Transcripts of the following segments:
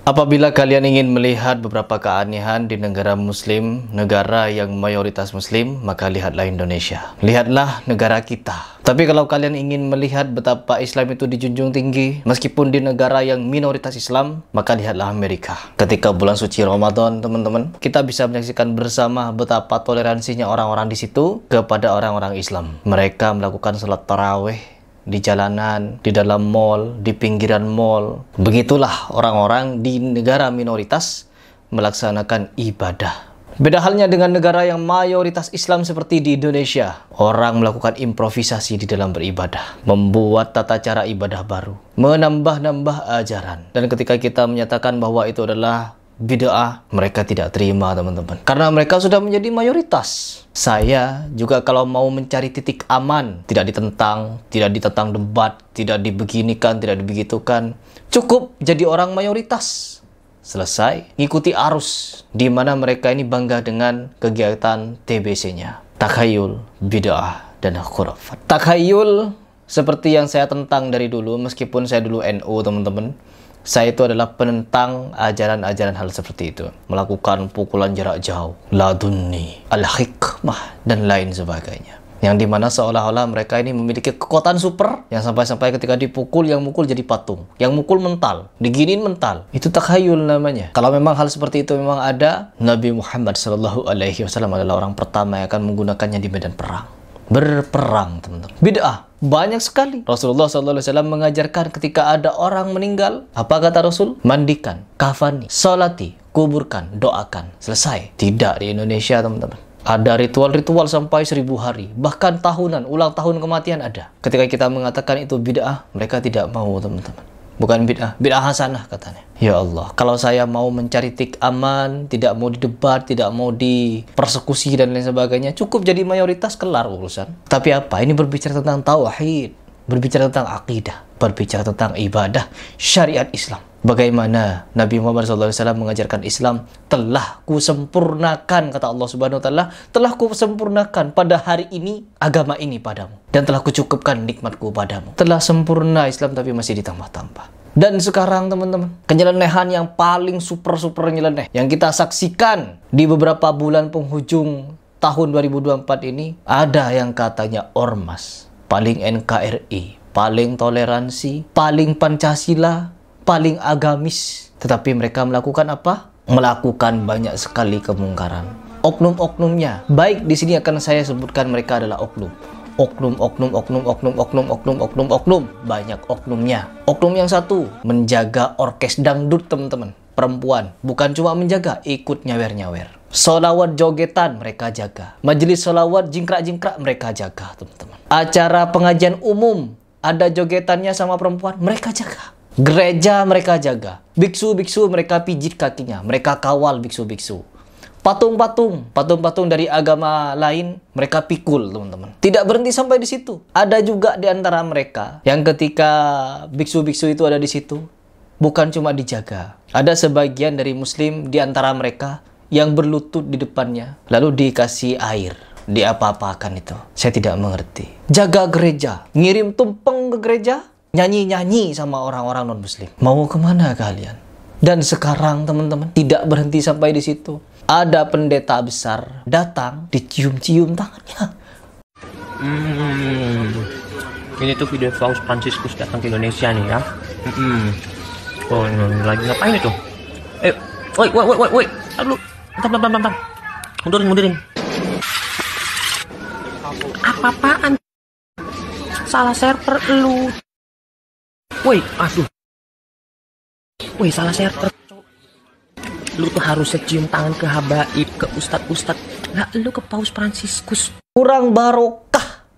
Apabila kalian ingin melihat beberapa keanehan di negara muslim, negara yang mayoritas muslim, maka lihatlah Indonesia. Lihatlah negara kita. Tapi kalau kalian ingin melihat betapa Islam itu dijunjung tinggi, meskipun di negara yang minoritas Islam, maka lihatlah Amerika. Ketika bulan suci Ramadan, teman-teman, kita bisa menyaksikan bersama betapa toleransinya orang-orang di situ kepada orang-orang Islam. Mereka melakukan salat tarawih di jalanan, di dalam mall, di pinggiran mall. Begitulah orang-orang di negara minoritas melaksanakan ibadah. Beda halnya dengan negara yang mayoritas Islam seperti di Indonesia. Orang melakukan improvisasi di dalam beribadah, membuat tata cara ibadah baru, menambah-nambah ajaran. Dan ketika kita menyatakan bahwa itu adalah bid'ah, mereka tidak terima, teman-teman, karena mereka sudah menjadi mayoritas. Saya juga kalau mau mencari titik aman, tidak ditentang debat, tidak dibeginikan, tidak dibegitukan, cukup jadi orang mayoritas. Selesai, ngikuti arus, di mana mereka ini bangga dengan kegiatan TBC-nya. Takhayul, bid'ah, dan khurafat. Takhayul seperti yang saya tentang dari dulu, meskipun saya dulu NU, teman-teman. Saya itu adalah penentang ajaran-ajaran hal seperti itu. Melakukan pukulan jarak jauh, ladunni, al-hikmah, dan lain sebagainya. Yang dimana seolah-olah mereka ini memiliki kekuatan super, yang sampai-sampai ketika dipukul, yang mukul jadi patung, yang mukul mental, diginiin mental. Itu takhayul namanya. Kalau memang hal seperti itu memang ada, Nabi Muhammad SAW adalah orang pertama yang akan menggunakannya di medan perang. Berperang, teman-teman. Bid'ah banyak sekali. Rasulullah SAW mengajarkan ketika ada orang meninggal, apa kata Rasul? Mandikan, kafani, solati, kuburkan, doakan. Selesai. Tidak di Indonesia, teman-teman. Ada ritual-ritual sampai 1000 hari, bahkan tahunan, ulang tahun kematian ada. Ketika kita mengatakan itu bid'ah, mereka tidak mau, teman-teman. Bukan bid'ah, bid'ah hasanah katanya. Ya Allah, kalau saya mau mencari titik aman, tidak mau didebat, tidak mau dipersekusi dan lain sebagainya, cukup jadi mayoritas, kelar urusan. Tapi apa? Ini berbicara tentang tauhid, berbicara tentang akidah, berbicara tentang ibadah, syariat Islam. Bagaimana Nabi Muhammad SAW mengajarkan Islam, telah kusempurnakan, kata Allah Subhanahu wa Ta'ala, telah kusempurnakan pada hari ini agama ini padamu, dan telah kucukupkan nikmatku padamu. Telah sempurna Islam, tapi masih ditambah-tambah. Dan sekarang, teman-teman, kenyelenehan yang paling super nyeleneh yang kita saksikan di beberapa bulan penghujung tahun 2024 ini, ada yang katanya ormas, paling NKRI, paling toleransi, paling Pancasila, paling agamis. Tetapi mereka melakukan apa? Melakukan banyak sekali kemungkaran. Oknum-oknumnya, baik di sini akan saya sebutkan mereka adalah oknum. Oknum. Banyak oknumnya. Oknum yang satu, menjaga orkes dangdut, teman-teman. Perempuan, bukan cuma menjaga, ikut nyawer-nyawer. Solawat jogetan, mereka jaga. Majelis solawat jingkrak-jingkrak, mereka jaga, teman-teman. Acara pengajian umum, ada jogetannya sama perempuan, mereka jaga. Gereja mereka jaga. Biksu-biksu mereka pijit kakinya, mereka kawal biksu-biksu. Patung-patung dari agama lain mereka pikul, teman-teman. Tidak berhenti sampai di situ. Ada juga di antara mereka yang ketika biksu-biksu itu ada di situ, bukan cuma dijaga. Ada sebagian dari muslim di antara mereka yang berlutut di depannya, lalu dikasih air, diapa-apakan itu. Saya tidak mengerti. Jaga gereja, ngirim tumpeng ke gereja, nyanyi-nyanyi sama orang-orang non-muslim. Mau kemana kalian? Dan sekarang, teman-teman, tidak berhenti sampai di situ. Ada pendeta besar datang, dicium-cium tangannya. Ini tuh video Paus Fransiskus datang ke Indonesia nih ya. Oh, lagi ngapain itu? Woi. Aduh, bentar. Mundurin. Apa-apaan? Salah server lu. Woi, salah server. Lu tuh harusnya cium tangan ke habaib, ke ustad-ustad. Lah, lu ke Paus Fransiskus. Kurang barokah.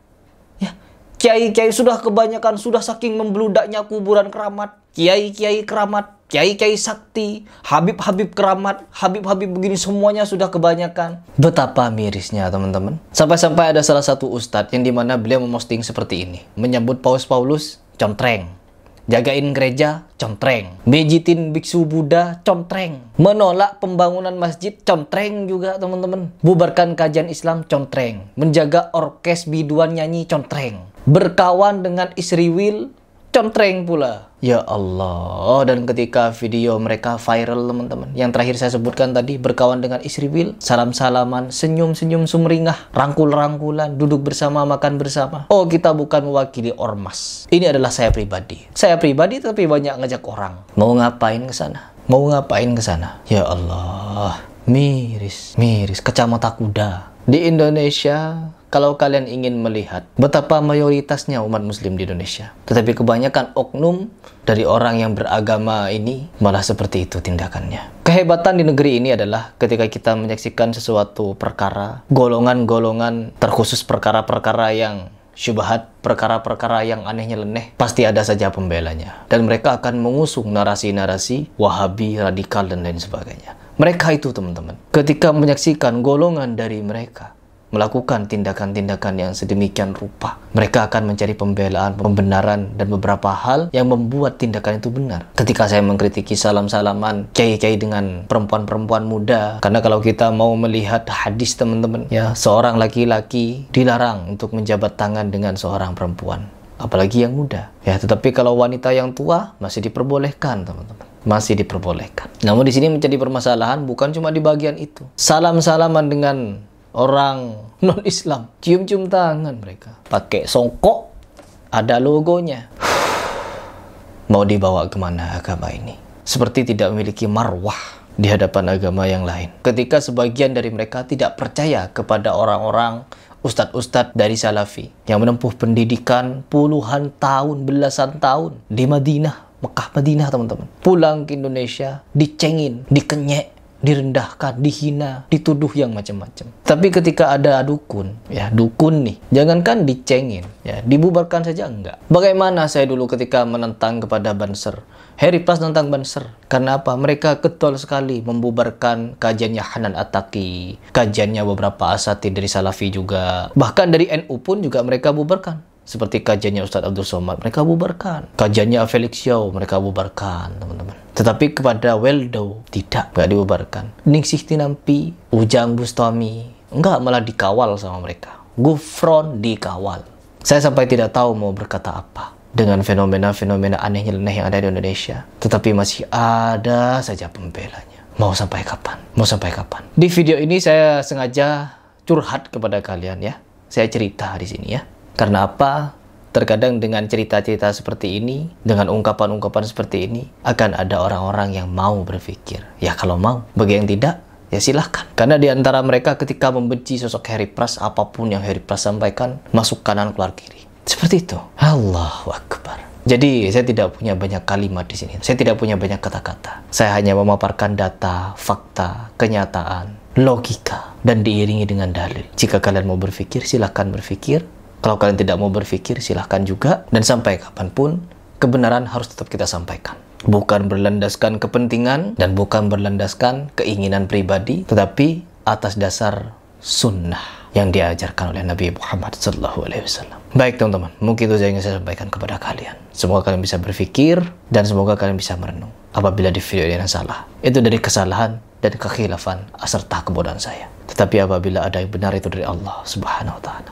Ya, kiai-kiai sudah kebanyakan, sudah saking membludaknya kuburan keramat. Kiai-kiai keramat, kiai-kiai sakti, habib-habib keramat, habib-habib begini, semuanya sudah kebanyakan. Betapa mirisnya, teman-teman. Sampai-sampai ada salah satu ustadz yang dimana beliau memposting seperti ini. Menyebut Paus Paulus, contreng. Jagain gereja, contreng. Bejitin biksu Buddha, contreng. Menolak pembangunan masjid, contreng juga, teman-teman. Bubarkan kajian Islam, contreng. Menjaga orkes biduan nyanyi, contreng. Berkawan dengan istri Wil, contreng pula. Ya Allah, dan ketika video mereka viral teman-teman, yang terakhir saya sebutkan tadi, berkawan dengan istri Will, salam-salaman, senyum-senyum sumringah, rangkul-rangkulan, duduk bersama, makan bersama. Oh, kita bukan mewakili ormas. Ini adalah saya pribadi. Saya pribadi tapi banyak ngajak orang. Mau ngapain ke sana? Mau ngapain ke sana? Ya Allah, miris, kacamata kuda. Di Indonesia, kalau kalian ingin melihat betapa mayoritasnya umat muslim di Indonesia, tetapi kebanyakan oknum dari orang yang beragama ini malah seperti itu tindakannya. Kehebatan di negeri ini adalah ketika kita menyaksikan sesuatu perkara, golongan-golongan terkhusus perkara-perkara yang syubhat, perkara-perkara yang aneh nyeleneh, pasti ada saja pembelanya. Dan mereka akan mengusung narasi-narasi Wahabi, radikal, dan lain sebagainya. Mereka itu teman-teman, ketika menyaksikan golongan dari mereka melakukan tindakan-tindakan yang sedemikian rupa, mereka akan mencari pembelaan, pembenaran, dan beberapa hal yang membuat tindakan itu benar. Ketika saya mengkritiki salam-salaman kiai-kiai dengan perempuan-perempuan muda, karena kalau kita mau melihat hadis teman-teman, ya, seorang laki-laki dilarang untuk menjabat tangan dengan seorang perempuan, apalagi yang muda. Ya, tetapi kalau wanita yang tua masih diperbolehkan teman-teman. Masih diperbolehkan. Namun di sini menjadi permasalahan bukan cuma di bagian itu. Salam-salaman dengan orang non-Islam, cium-cium tangan mereka, pakai songkok, ada logonya. Mau dibawa kemana agama ini? Seperti tidak memiliki marwah di hadapan agama yang lain. Ketika sebagian dari mereka tidak percaya kepada orang-orang ustadz-ustadz dari Salafi yang menempuh pendidikan puluhan tahun, belasan tahun di Madinah, Mekah, Madinah teman-teman. Pulang ke Indonesia, dicengin, dikenyek, direndahkan, dihina, dituduh yang macam-macam. Tapi ketika ada dukun, ya dukun nih, jangankan dicengin, ya dibubarkan saja enggak. Bagaimana saya dulu ketika menentang kepada Banser, Harry Pras tentang Banser. Karena apa? Mereka getol sekali membubarkan kajiannya Hanan Attaqi, kajiannya beberapa asatidz dari Salafi juga. Bahkan dari NU pun juga mereka bubarkan. Seperti kajiannya Ustadz Abdul Somad, mereka bubarkan. Kajiannya Felix Yao, mereka bubarkan, teman-teman. Tetapi kepada Weldo, tidak, nggak dibubarkan. Ningsih Tinampi, Ujang Bustami, enggak, malah dikawal sama mereka. Gufron dikawal. Saya sampai tidak tahu mau berkata apa dengan fenomena-fenomena aneh nyeleneh yang ada di Indonesia. Tetapi masih ada saja pembelanya. Mau sampai kapan? Mau sampai kapan? Di video ini saya sengaja curhat kepada kalian ya. Saya cerita di sini ya. Karena apa? Terkadang dengan cerita-cerita seperti ini, dengan ungkapan-ungkapan seperti ini, akan ada orang-orang yang mau berpikir. Ya kalau mau, bagi yang tidak, ya silahkan. Karena di antara mereka ketika membenci sosok Harry Pras, apapun yang Harry Pras sampaikan, masuk kanan keluar kiri. Seperti itu. Allahu Akbar. Jadi saya tidak punya banyak kalimat di sini. Saya tidak punya banyak kata-kata. Saya hanya memaparkan data, fakta, kenyataan, logika, dan diiringi dengan dalil. Jika kalian mau berpikir, silahkan berpikir. Kalau kalian tidak mau berpikir, silahkan juga. Dan sampai kapanpun, kebenaran harus tetap kita sampaikan. Bukan berlandaskan kepentingan dan bukan berlandaskan keinginan pribadi, tetapi atas dasar sunnah yang diajarkan oleh Nabi Muhammad SAW. Baik teman-teman, mungkin itu yang ingin saya sampaikan kepada kalian. Semoga kalian bisa berpikir dan semoga kalian bisa merenung. Apabila di video ini yang salah, itu dari kesalahan dan kekhilafan serta kebodohan saya. Tetapi apabila ada yang benar, itu dari Allah Subhanahu wa Ta'ala.